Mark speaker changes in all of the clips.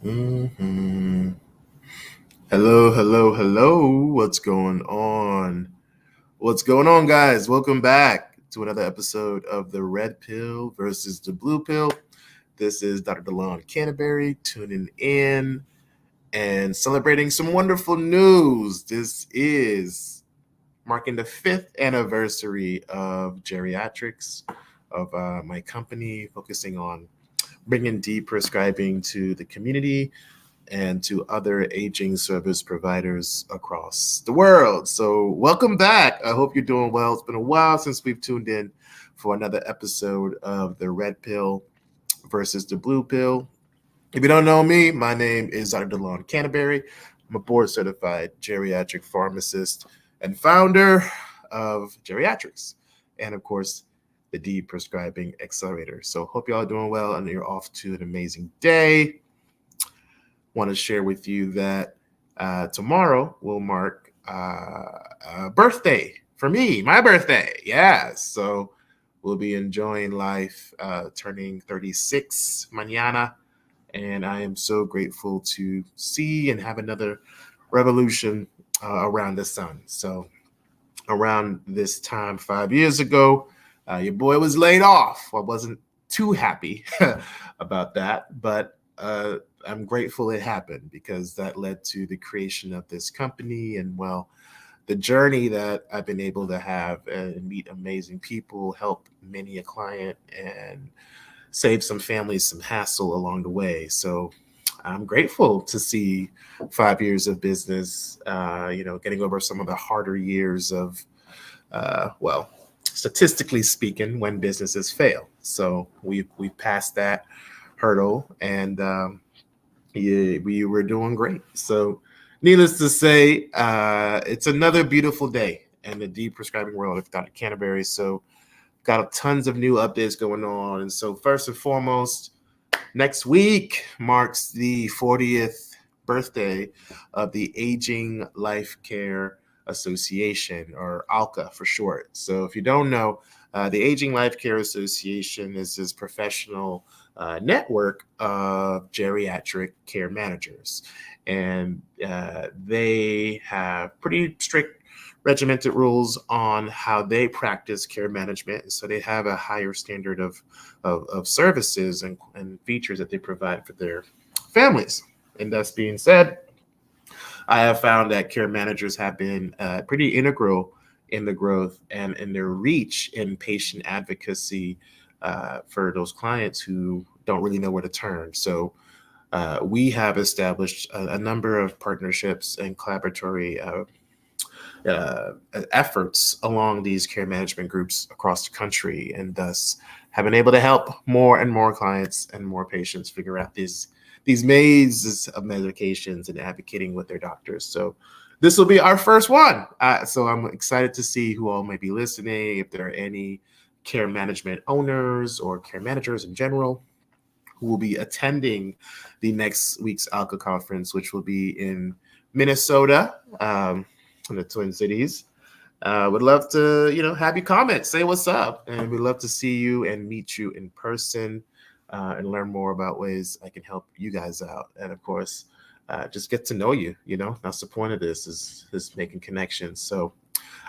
Speaker 1: hmm Hello, hello, hello. What's going on? What's going on, guys? Welcome back to another episode of the Red Pill versus the Blue Pill. This is Dr. DeLon Canterbury tuning in and celebrating some wonderful news. This is marking the fifth anniversary of GeriatRx, of my company, focusing on bringing Deprescribing to the community and to other aging service providers across the world. So, welcome back. I hope you're doing well. It's been a while since we've tuned in for another episode of the Red Pill versus the Blue Pill. If you don't know me, my name is Dr. DeLon Canterbury. I'm a board certified geriatric pharmacist and founder of GeriatRx, and of course, the Deprescribing Accelerator. So, hope y'all are doing well and you're off to an amazing day. Want to share with you that tomorrow will mark a birthday for me, my birthday. Yeah. So we'll be enjoying life, turning 36 mañana. And I am so grateful to see and have another revolution around the sun. So around this time 5 years ago, your boy was laid off. I wasn't too happy about that, but I'm grateful it happened because that led to the creation of this company and, well, the journey that I've been able to have and meet amazing people, help many a client, and save some families some hassle along the way. So I'm grateful to see 5 years of business, getting over some of the harder years of, statistically speaking, when businesses fail. So we've passed that hurdle, and yeah, we were doing great. So, needless to say, it's another beautiful day in the Deprescribing world of Dr. Canterbury. So, got tons of new updates going on. And so, first and foremost, next week marks the 40th birthday of the Aging Life Care Association, or ALCA for short. So, if you don't know, the Aging Life Care Association is this professional network of geriatric care managers. And they have pretty strict regimented rules on how they practice care management. So they have a higher standard of services and features that they provide for their families. And thus being said, I have found that care managers have been pretty integral in the growth and in their reach in patient advocacy for those clients who don't really know where to turn. So we have established a number of partnerships and collaboratory efforts along these care management groups across the country, and thus have been able to help more and more clients and more patients figure out these mazes of medications and advocating with their doctors. So this will be our first one. So I'm excited to see who all may be listening, if there are any care management owners or care managers in general who will be attending the next week's ALCA conference, which will be in Minnesota, in the Twin Cities. Would love to, have you comment, say what's up, and we'd love to see you and meet you in person and learn more about ways I can help you guys out. And of course, just get to know you. That's the point of this is making connections. So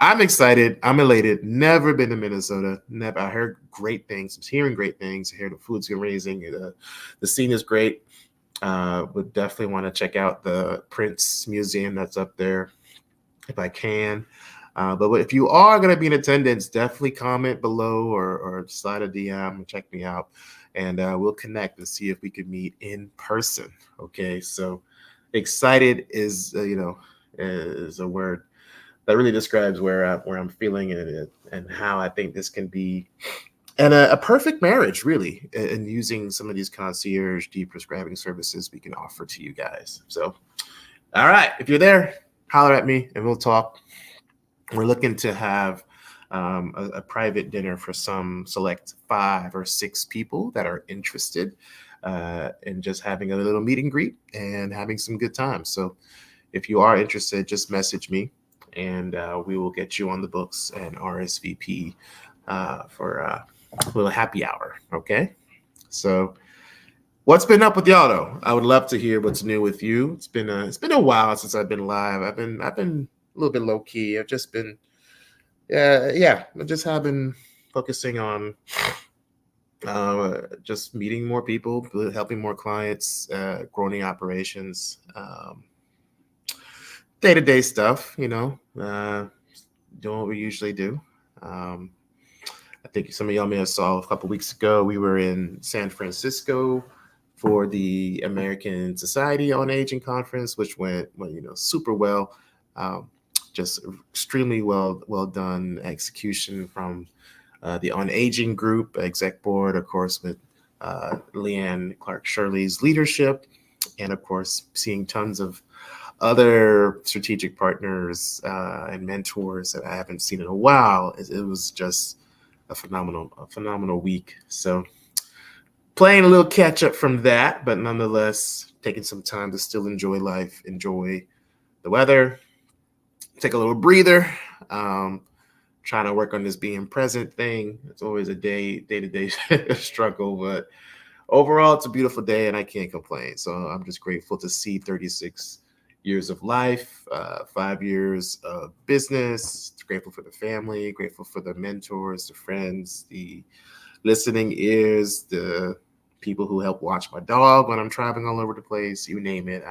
Speaker 1: I'm excited. I'm elated. Never been to Minnesota. Never. I heard great things. I'm hearing great things. I hear the food's amazing. The scene is great. Would definitely want to check out the Prince Museum that's up there if I can. But if you are going to be in attendance, definitely comment below or slide a DM and check me out. And we'll connect and see if we can meet in person. Okay. So excited is a word that really describes where I'm feeling and how I think this can be, and a perfect marriage, really, in using some of these concierge Deprescribing services we can offer to you guys. So, all right, if you're there, holler at me and we'll talk. We're looking to have a private dinner for some select 5 or 6 people that are interested in just having a little meet and greet and having some good time. So if you are interested, just message me and we will get you on the books and RSVP for a little happy hour. Okay. So What's been up with y'all though? I would love to hear what's new with you. It's been a while since I've been live. I've been a little bit low key. I've just been I just have been focusing on just meeting more people, helping more clients, growing operations, day to day stuff. Doing what we usually do. Um, I think some of y'all may have saw a couple weeks ago. We were in San Francisco for the American Society on Aging conference, which went super well. Um, just extremely well done execution from the On Aging Group exec board, of course, with Leanne Clark Shirley's leadership, and of course, seeing tons of other strategic partners and mentors that I haven't seen in a while. It was just a phenomenal week. So playing a little catch up from that, but nonetheless taking some time to still enjoy life, enjoy the weather, take a little breather. Trying to work on this being present thing. It's always a day-to-day struggle, but overall, it's a beautiful day and I can't complain. So I'm just grateful to see 36 years of life, 5 years of business, grateful for the family, grateful for the mentors, the friends, the listening ears, the people who help watch my dog when I'm traveling all over the place, you name it.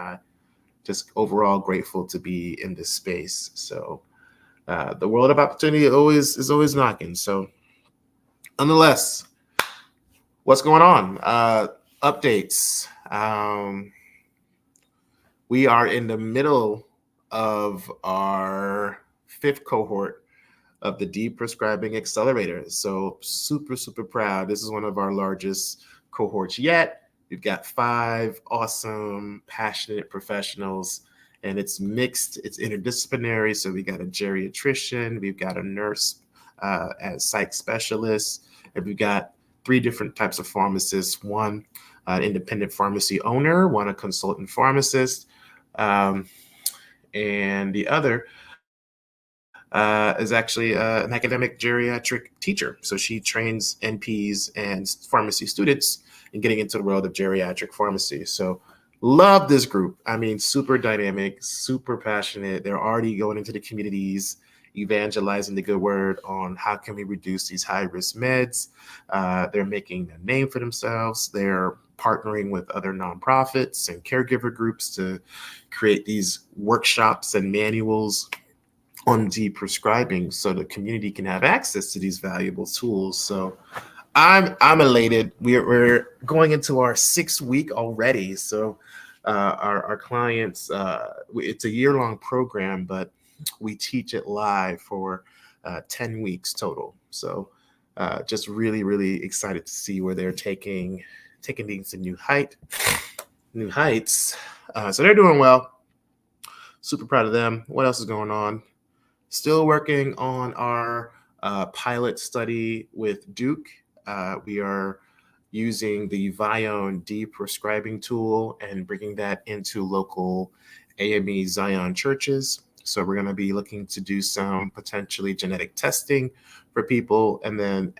Speaker 1: Just overall grateful to be in this space. So the world of opportunity is always knocking. So nonetheless, what's going on? Updates. We are in the middle of our 5th cohort of the Deprescribing Accelerator. So super proud. This is one of our largest cohorts yet. We've got 5 awesome, passionate professionals, and it's mixed, it's interdisciplinary. So we got a geriatrician, we've got a nurse as psych specialist, and we've got 3 different types of pharmacists. One, an independent pharmacy owner, one, a consultant pharmacist, and the other is actually an academic geriatric teacher. So she trains NPs and pharmacy students in getting into the world of geriatric pharmacy. So love this group. I mean, super dynamic, super passionate. They're already going into the communities, evangelizing the good word on how can we reduce these high-risk meds. They're making a name for themselves. They're partnering with other nonprofits and caregiver groups to create these workshops and manuals on deprescribing so the community can have access to these valuable tools. So I'm elated. We're going into our 6th week already. So our clients, it's a year-long program, but we teach it live for 10 weeks total. So just really excited to see where they're taking things to new heights. So they're doing well. Super proud of them. What else is going on? Still working on our pilot study with Duke. We are using the Vione deprescribing tool and bringing that into local AME Zion churches. So we're going to be looking to do some potentially genetic testing for people, and then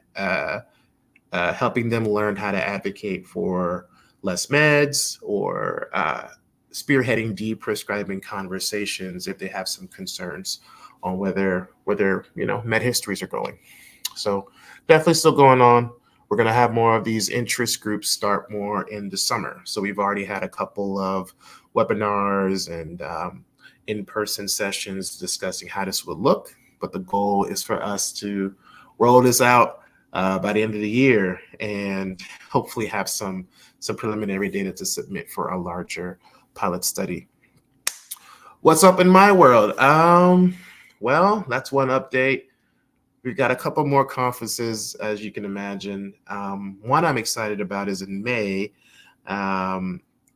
Speaker 1: helping them learn how to advocate for less meds, or spearheading deprescribing conversations if they have some concerns on whether med histories are going. So definitely still going on. We're going to have more of these interest groups start more in the summer. So we've already had a couple of webinars and in-person sessions discussing how this would look. But the goal is for us to roll this out by the end of the year and hopefully have some preliminary data to submit for a larger pilot study. What's up in my world? Well, that's one update. We've got a couple more conferences, as you can imagine. One I'm excited about is in May,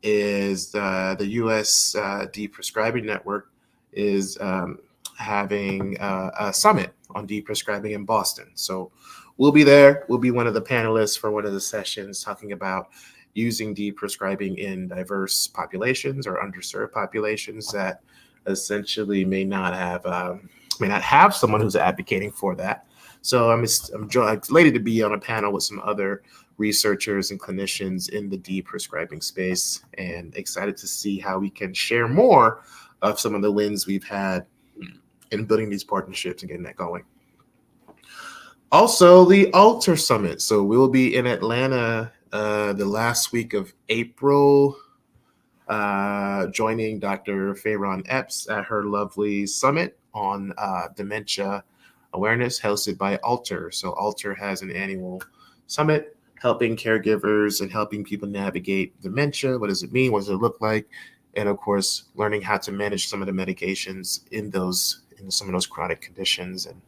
Speaker 1: is the U.S. Deprescribing Network is having a summit on deprescribing in Boston. So we'll be there. We'll be one of the panelists for one of the sessions talking about using deprescribing in diverse populations or underserved populations that essentially may not have someone who's advocating for that. So I'm elated to be on a panel with some other researchers and clinicians in the deprescribing space, and excited to see how we can share more of some of the wins we've had in building these partnerships and getting that going. Also, the ALCA Summit. So we'll be in Atlanta the last week of April, joining Dr. Fayron Epps at her lovely summit on dementia awareness hosted by ALTER. So ALTER has an annual summit helping caregivers and helping people navigate dementia. What does it mean? What does it look like? And of course, learning how to manage some of the medications in some of those chronic conditions. And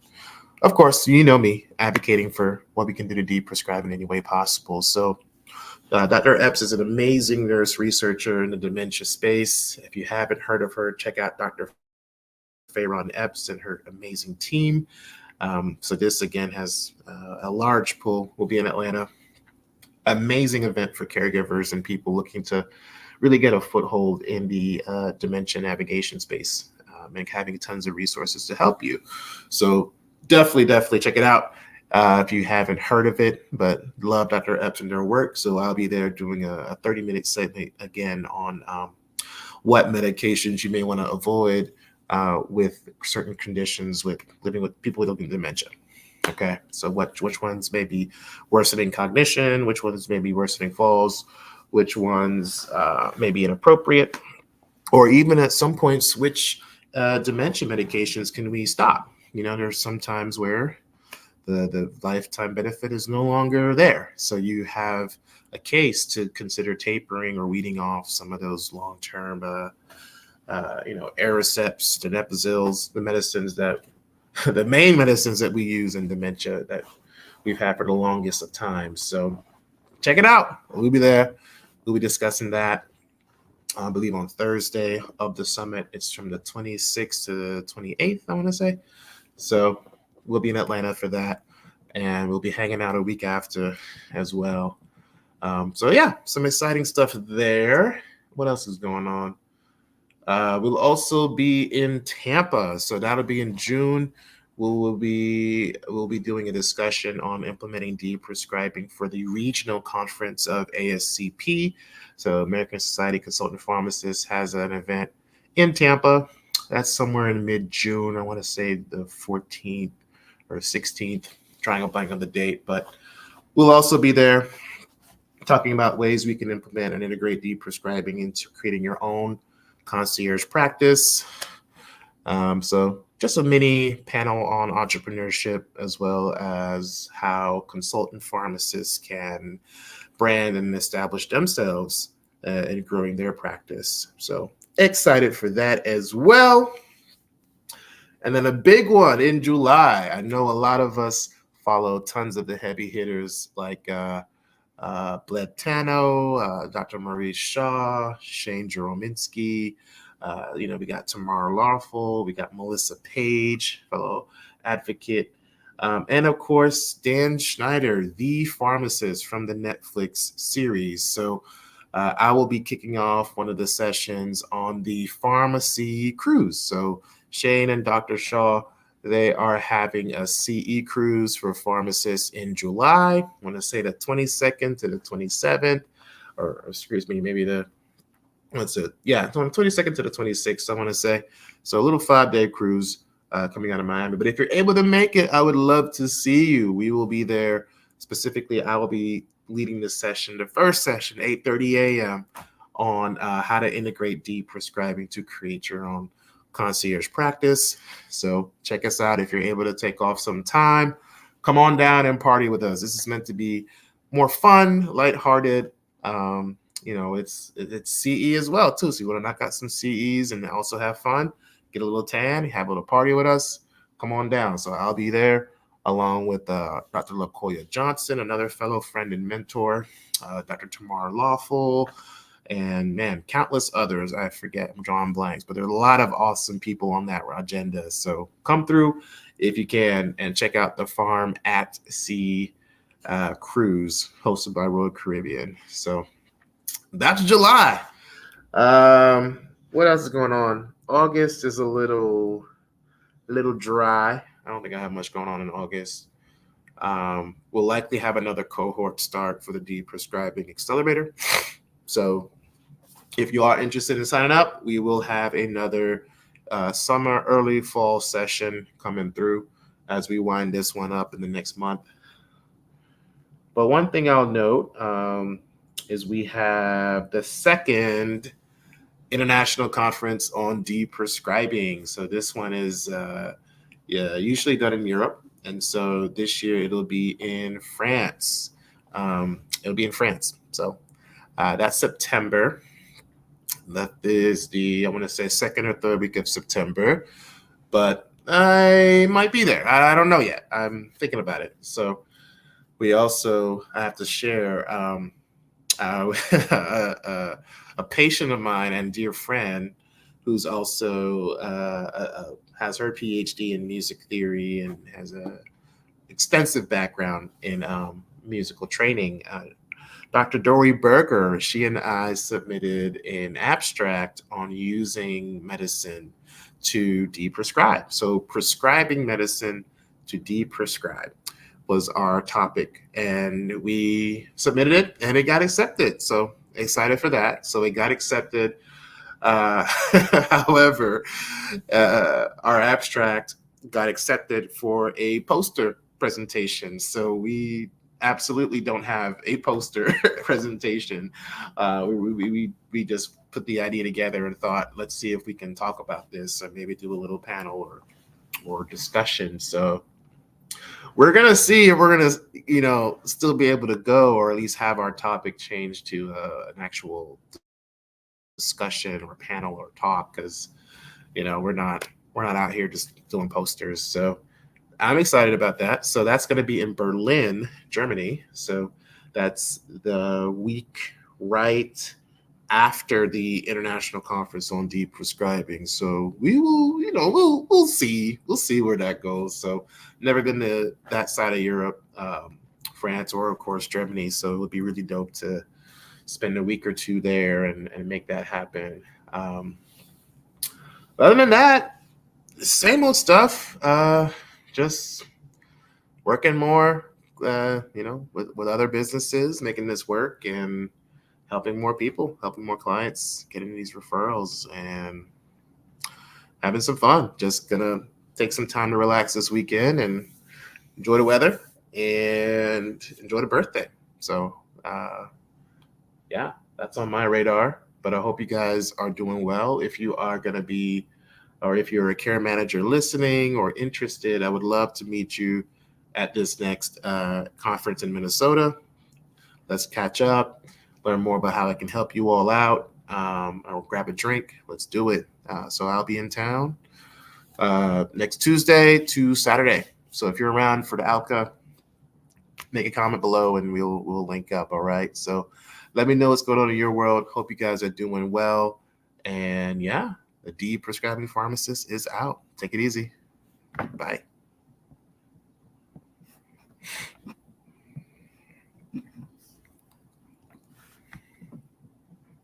Speaker 1: of course, you know me, advocating for what we can do to deprescribe in any way possible. So Dr. Epps is an amazing nurse researcher in the dementia space. If you haven't heard of her, check out Dr. Fayron Epps and her amazing team. So this, again, has a large pool. We'll be in Atlanta. Amazing event for caregivers and people looking to really get a foothold in the dementia navigation space, and having tons of resources to help you. So definitely check it out. If you haven't heard of it, but love Dr. Epps and their work. So I'll be there doing a 30-minute segment again on what medications you may want to avoid with certain conditions with living with people with dementia. Okay, so which ones may be worsening cognition, which ones may be worsening falls, which ones may be inappropriate, or even at some points, which dementia medications can we stop? You know, there's some times where the lifetime benefit is no longer there. So you have a case to consider tapering or weeding off some of those long-term, Ariceps, donepezils, the main medicines that we use in dementia that we've had for the longest of time. So check it out. We'll be there. We'll be discussing that, I believe, on Thursday of the summit. It's from the 26th to the 28th, I want to say. So we'll be in Atlanta for that, and we'll be hanging out a week after as well. So yeah, some exciting stuff there. What else is going on? We'll also be in Tampa, so that'll be in June. We'll be doing a discussion on implementing deprescribing for the regional conference of ASCP. So American Society of Consultant Pharmacists has an event in Tampa. That's somewhere in mid-June. I want to say the 14th or 16th. Trying to blank on the date, but we'll also be there talking about ways we can implement and integrate deprescribing into creating your own concierge practice. So just a mini panel on entrepreneurship, as well as how consultant pharmacists can brand and establish themselves in growing their practice. So excited for that as well. And then a big one in July. I know a lot of us follow tons of the heavy hitters like Bled Tano, Dr. Maurice Shaw, Shane Jerominski. We got Tamara Lawful, we got Melissa Page, fellow advocate, and of course, Dan Schneider, the pharmacist from the Netflix series. So I will be kicking off one of the sessions on the pharmacy cruise. So Shane and Dr. Shaw, they are having a CE cruise for pharmacists in July. I want to say the 22nd to the 27th, or excuse me, maybe the 22nd to the 26th, I want to say. So a little 5-day cruise coming out of Miami. But if you're able to make it, I would love to see you. We will be there. Specifically, I will be leading the session, the first session, 8:30 a.m. on how to integrate deprescribing to create your own concierge practice. So check us out if you're able to take off some time. Come on down and party with us. This is meant to be more fun, lighthearted. It's CE as well too. So you want to knock out some CEs and also have fun, get a little tan, have a little party with us. Come on down. So I'll be there along with Dr. LaCoya Johnson, another fellow friend and mentor, Dr. Tamara Lawful, and countless others. I forget, I'm drawing blanks, but there are a lot of awesome people on that agenda. So come through if you can and check out the Farm at Sea cruise hosted by Royal Caribbean. So that's July. What else is going on? August is a little dry. I don't think I have much going on in August. We'll likely have another cohort start for the Deprescribing Accelerator. So if you are interested in signing up, we will have another summer, early fall session coming through as we wind this one up in the next month. But one thing I'll note is we have the second international conference on deprescribing. So this one is usually done in Europe. And so this year it'll be in France. So that's September. That is I want to say second or third week of September. But I might be there. I don't know yet. I'm thinking about it. So we also, I have to share a patient of mine and dear friend who's also has her PhD in music theory and has a extensive background in musical training. Dr. Dory Berger, she and I submitted an abstract on using medicine to deprescribe. So prescribing medicine to deprescribe was our topic, and we submitted it and it got accepted. So excited for that. So it got accepted. However, our abstract got accepted for a poster presentation. So we absolutely don't have a poster presentation. We just put the idea together and thought, let's see if we can talk about this or maybe do a little panel or discussion. So we're going to see if we're going to, still be able to go or at least have our topic changed to an actual discussion or panel or talk, because, we're not out here just doing posters. So I'm excited about that. So that's going to be in Berlin, Germany. So that's the week right after the international conference on deprescribing. So we will, we'll see where that goes. So never been to that side of Europe, France, or of course Germany. So it would be really dope to spend a week or two there and make that happen. Other than that, same old stuff. Just working more, with other businesses, making this work and helping more people, helping more clients, getting these referrals and having some fun. Just gonna take some time to relax this weekend and enjoy the weather and enjoy the birthday. So, that's on my radar, but I hope you guys are doing well. If you are going to be, or if you're a care manager listening or interested, I would love to meet you at this next conference in Minnesota. Let's catch up, learn more about how I can help you all out. Or grab a drink. Let's do it. So I'll be in town next Tuesday to Saturday. So if you're around for the ALCA, make a comment below and we'll link up. All right. So let me know what's going on in your world. Hope you guys are doing well. And the Deprescribing Pharmacist is out. Take it easy. Bye.